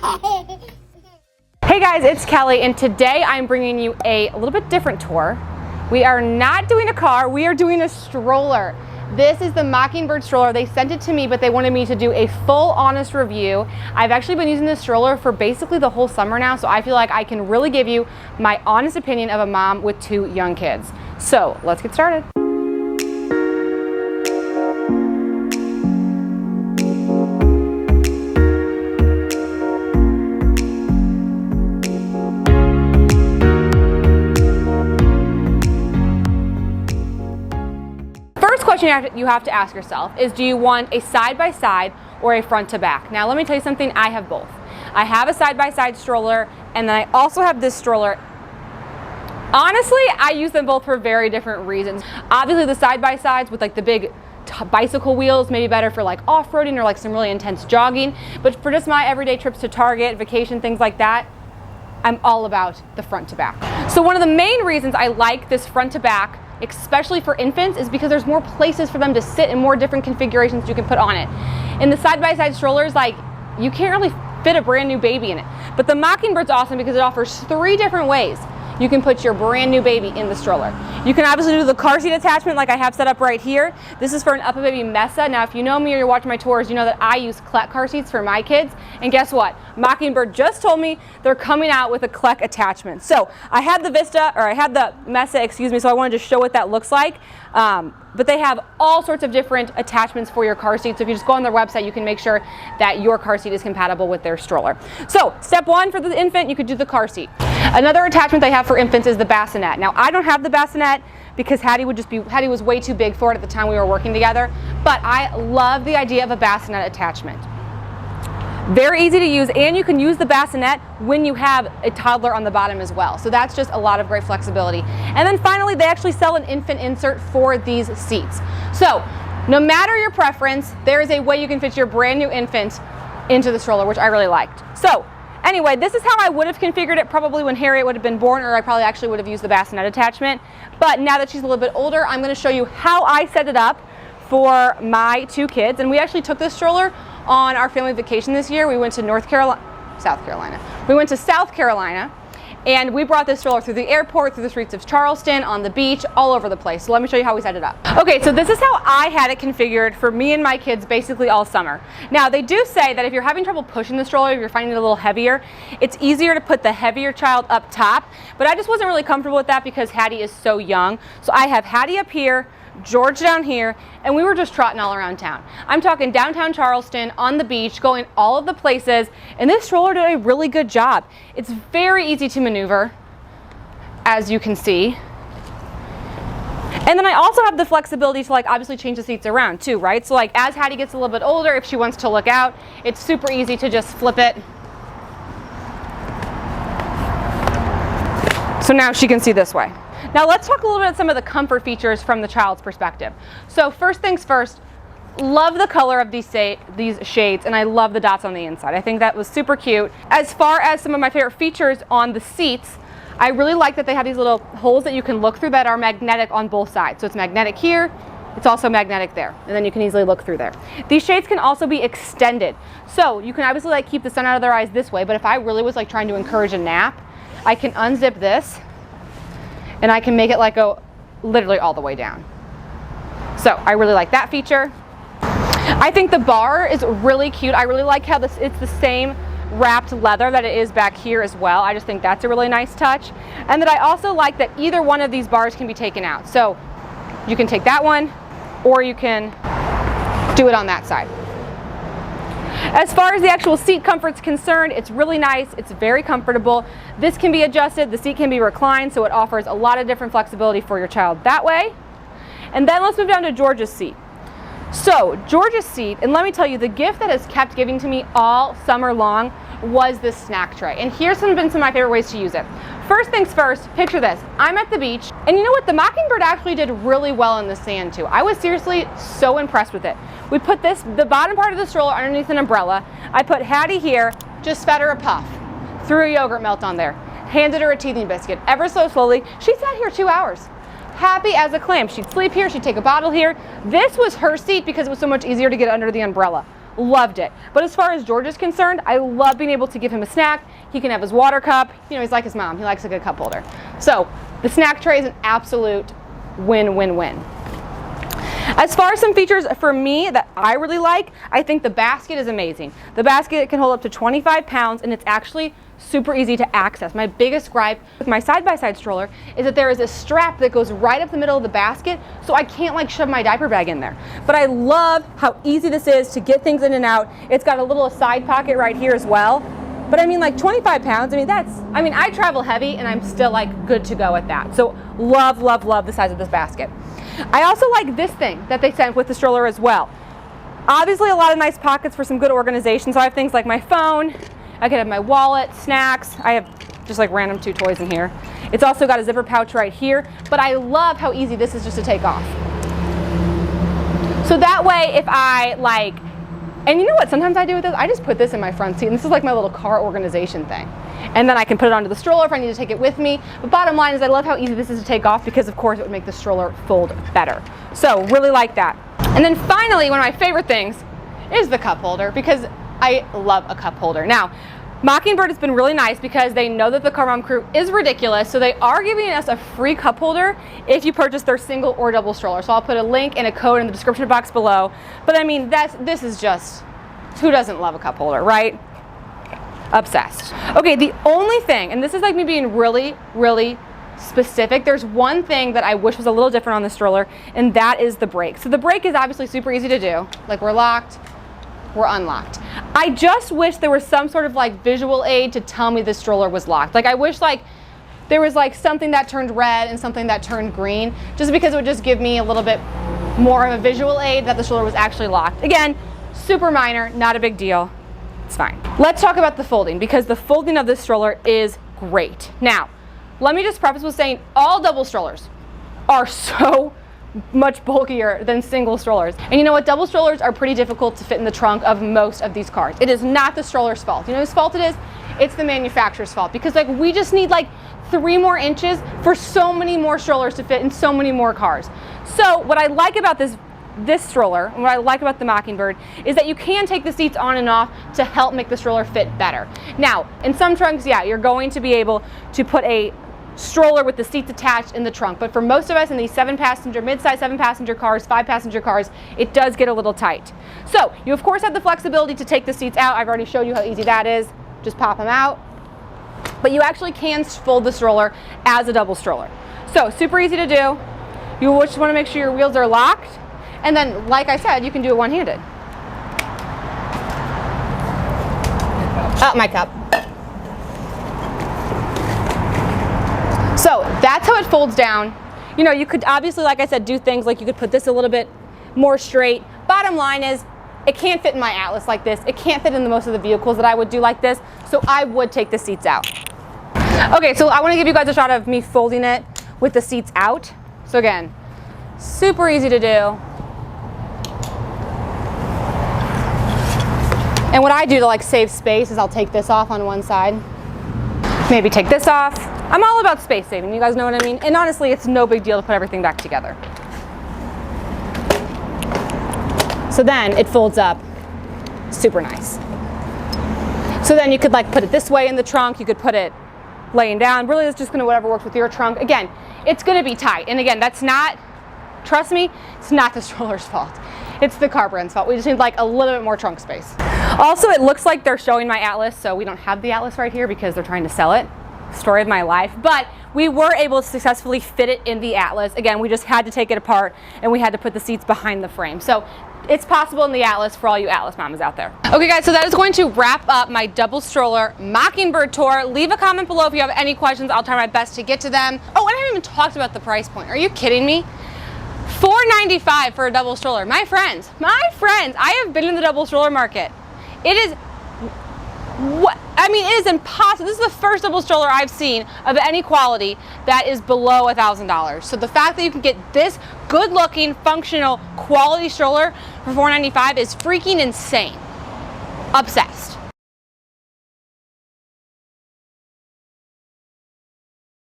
Hey guys, it's Kelly, and today I'm bringing you a little bit different tour. We are not doing a car, we are doing a stroller. This is the Mockingbird stroller. They sent it to me, but they wanted me to do a full honest review. I've actually been using this stroller for basically the whole summer now, so I feel like I can really give you my honest opinion of a mom with 2 young kids. So let's get started. First question you have to ask yourself is, do you want a side-by-side or a front-to-back? Now let me tell you something, I have both. I have a side-by-side stroller, and then I also have this stroller. Honestly, I use them both for very different reasons. Obviously the side-by-sides with like the big bicycle wheels may be better for like off-roading or like some really intense jogging, but for just my everyday trips to Target, vacation, things like that, I'm all about the front-to-back. So one of the main reasons I like this front-to-back, especially for infants, is because there's more places for them to sit and more different configurations you can put on it. In the side-by-side strollers, like, you can't really fit a brand new baby in it. But the Mockingbird's awesome because it offers 3 different ways you can put your brand new baby in the stroller. You can obviously do the car seat attachment like I have set up right here. This is for an up-a-baby Mesa. Now if you know me or you're watching my tours, you know that I use Kleck car seats for my kids. And guess what? Mockingbird just told me they're coming out with a Kleck attachment. So I had the Mesa, excuse me, so I wanted to show what that looks like. But they have all sorts of different attachments for your car seat. So if you just go on their website, you can make sure that your car seat is compatible with their stroller. So step 1 for the infant, you could do the car seat. Another attachment they have for infants is the bassinet. Now I don't have the bassinet because Hattie was way too big for it at the time we were working together, but I love the idea of a bassinet attachment. Very easy to use, and you can use the bassinet when you have a toddler on the bottom as well. So that's just a lot of great flexibility. And then finally, they actually sell an infant insert for these seats. So no matter your preference, there is a way you can fit your brand new infant into the stroller, which I really liked. So anyway, this is how I would have configured it probably when Harriet would have been born, or I probably actually would have used the bassinet attachment. But now that she's a little bit older, I'm going to show you how I set it up for my 2 kids. And we actually took this stroller on our family vacation this year. We went to South Carolina, and we brought this stroller through the airport, through the streets of Charleston, on the beach, all over the place. So let me show you how we set it up. Okay, so this is how I had it configured for me and my kids basically all summer. Now they do say that if you're having trouble pushing the stroller, if you're finding it a little heavier, it's easier to put the heavier child up top, but I just wasn't really comfortable with that because Hattie is so young. So I have Hattie up here, George down here, and we were just trotting all around town. I'm talking downtown Charleston, on the beach, going all of the places, and this stroller did a really good job. It's very easy to maneuver, as you can see. And then I also have the flexibility to like obviously change the seats around too, right? So like as Hattie gets a little bit older, if she wants to look out, it's super easy to just flip it. So now she can see this way. Now let's talk a little bit about some of the comfort features from the child's perspective. So first things first, love the color of these shades, and I love the dots on the inside. I think that was super cute. As far as some of my favorite features on the seats, I really like that they have these little holes that you can look through that are magnetic on both sides. So it's magnetic here, it's also magnetic there, and then you can easily look through there. These shades can also be extended. So you can obviously like keep the sun out of their eyes this way, but if I really was like trying to encourage a nap, I can unzip this and I can make it like go literally all the way down. So I really like that feature. I think the bar is really cute. I really like how it's the same wrapped leather that it is back here as well. I just think that's a really nice touch. And that I also like that either one of these bars can be taken out. So you can take that one, or you can do it on that side. As far as the actual seat comfort's concerned, it's really nice, it's very comfortable. This can be adjusted, the seat can be reclined, so it offers a lot of different flexibility for your child that way. And then let's move down to George's seat. So George's seat, and let me tell you, the gift that has kept giving to me all summer long was this snack tray. And here's been some of my favorite ways to use it. First things first, picture this. I'm at the beach, and you know what? The Mockingbird actually did really well in the sand too. I was seriously so impressed with it. We put the bottom part of the stroller underneath an umbrella. I put Hattie here, just fed her a puff, threw a yogurt melt on there, handed her a teething biscuit ever so slowly. She sat here 2 hours. Happy as a clam. She'd sleep here, she'd take a bottle here. This was her seat because it was so much easier to get under the umbrella. loved it. But as far as George is concerned, I love being able to give him a snack. He can have his water cup. You know, he's like his mom. He likes a good cup holder. So the snack tray is an absolute win-win-win. As far as some features for me that I really like, I think the basket is amazing. The basket can hold up to 25 pounds and it's actually super easy to access. My biggest gripe with my side-by-side stroller is that there is a strap that goes right up the middle of the basket, so I can't like shove my diaper bag in there. But I love how easy this is to get things in and out. It's got a little side pocket right here as well. But I mean, like 25 pounds, I travel heavy and I'm still like good to go at that. So love, love, love the size of this basket. I also like this thing that they sent with the stroller as well. Obviously a lot of nice pockets for some good organization. So I have things like my phone, I could have my wallet, snacks. I have just like random 2 toys in here. It's also got a zipper pouch right here, but I love how easy this is just to take off. So that way if I like, and you know what sometimes I do with this? I just put this in my front seat and this is like my little car organization thing. And then I can put it onto the stroller if I need to take it with me. But bottom line is I love how easy this is to take off because of course it would make the stroller fold better. So really like that. And then finally, one of my favorite things is the cup holder because I love a cup holder. Now, Mockingbird has been really nice because they know that the Car Mom crew is ridiculous, so they are giving us a free cup holder if you purchase their single or double stroller. So I'll put a link and a code in the description box below. But I mean, this is just, who doesn't love a cup holder, right? Obsessed. Okay, the only thing, and this is like me being really, really specific, there's one thing that I wish was a little different on the stroller, and that is the brake. So the brake is obviously super easy to do. Like we're locked, we're unlocked. I just wish there was some sort of like visual aid to tell me the stroller was locked. Like I wish like there was like something that turned red and something that turned green, just because it would just give me a little bit more of a visual aid that the stroller was actually locked. Again, super minor, not a big deal. It's fine. Let's talk about the folding because the folding of this stroller is great. Now, let me just preface with saying all double strollers are so much bulkier than single strollers. And you know what? Double strollers are pretty difficult to fit in the trunk of most of these cars. It is not the stroller's fault. You know whose fault it is? It's the manufacturer's fault because like we just need like 3 more inches for so many more strollers to fit in so many more cars. So what I like about this stroller and what I like about the Mockingbird is that you can take the seats on and off to help make the stroller fit better. Now, in some trunks, yeah, you're going to be able to put a stroller with the seats attached in the trunk, but for most of us in these 7-passenger, mid-size 7-passenger cars, 5-passenger cars, it does get a little tight. So you of course have the flexibility to take the seats out. I've already showed you how easy that is. Just pop them out. But you actually can fold the stroller as a double stroller. So super easy to do. You just want to make sure your wheels are locked, and then like I said, you can do it one-handed. Oh, my cup. So that's how it folds down. You know, you could obviously, like I said, do things like you could put this a little bit more straight. Bottom line is, it can't fit in my Atlas like this. It can't fit in most of the vehicles that I would do like this, so I would take the seats out. Okay, so I want to give you guys a shot of me folding it with the seats out. So again, super easy to do. And what I do to like save space is I'll take this off on one side, maybe take this off. I'm all about space saving, you guys know what I mean? And honestly, it's no big deal to put everything back together. So then it folds up super nice. So then you could like put it this way in the trunk, you could put it laying down. Really, it's just gonna whatever works with your trunk. Again, it's gonna be tight. And again, that's not, trust me, it's not the stroller's fault. It's the car brand's fault. We just need like a little bit more trunk space. Also, it looks like they're showing my Atlas, so we don't have the Atlas right here because they're trying to sell it. Story of my life. But we were able to successfully fit it in the Atlas. Again, we just had to take it apart and we had to put the seats behind the frame. So it's possible in the Atlas for all you Atlas mamas out there. Okay guys, so that is going to wrap up my double stroller Mockingbird tour. Leave a comment below if you have any questions. I'll try my best to get to them. Oh, and I haven't even talked about the price point. Are you kidding me? $4.95 for a double stroller. My friends, I have been in the double stroller market. It is, it is impossible. This is the first double stroller I've seen of any quality that is below $1,000. So the fact that you can get this good looking, functional, quality stroller for $4.95 is freaking insane. Obsessed.